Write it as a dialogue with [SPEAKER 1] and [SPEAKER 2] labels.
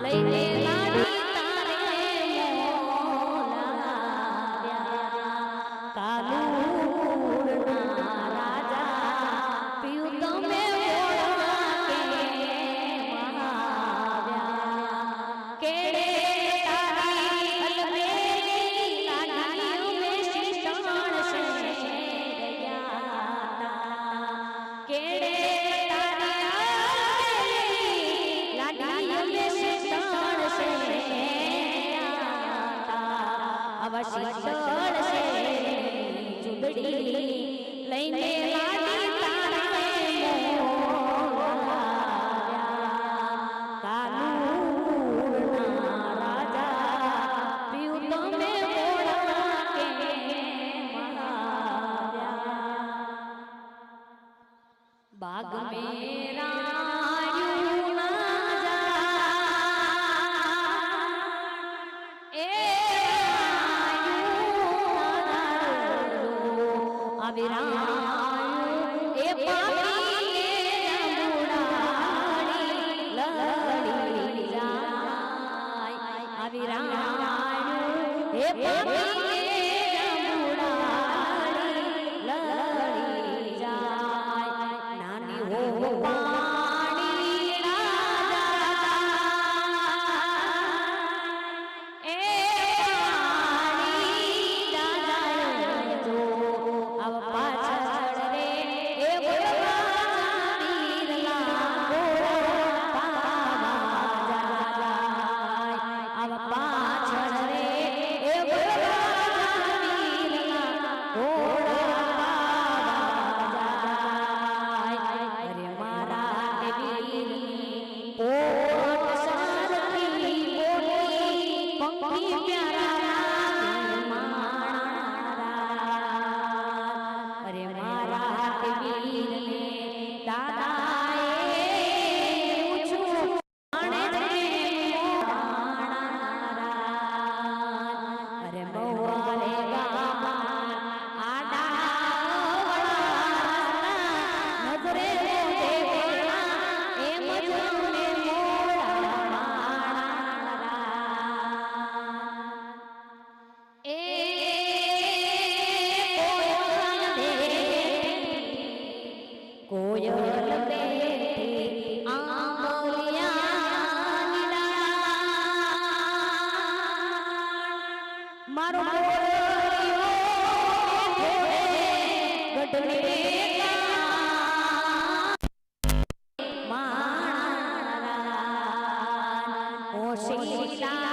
[SPEAKER 1] લઈને લાડી તારે મોલાવ્યા કાલુના રાજા પીયું તમે મોળા કે મહાવ્યા કેડે તારી અલમેલી લાડી મેં શીતળ છે રહ્યા કેડે શીતળ છે ચૂંદડી લઈને લાડી તારે મોલાવ્યા કાલુના રાજા પીયું તમે મોળા કે મહાવ્યા બાગ મેરા એ પાપી મુડાડી લડી જાય અવિરાયું એ પાપી મુડાડી લડી જાય નાની હો પાણી રાજા એ મારો મારા ઓ શીલા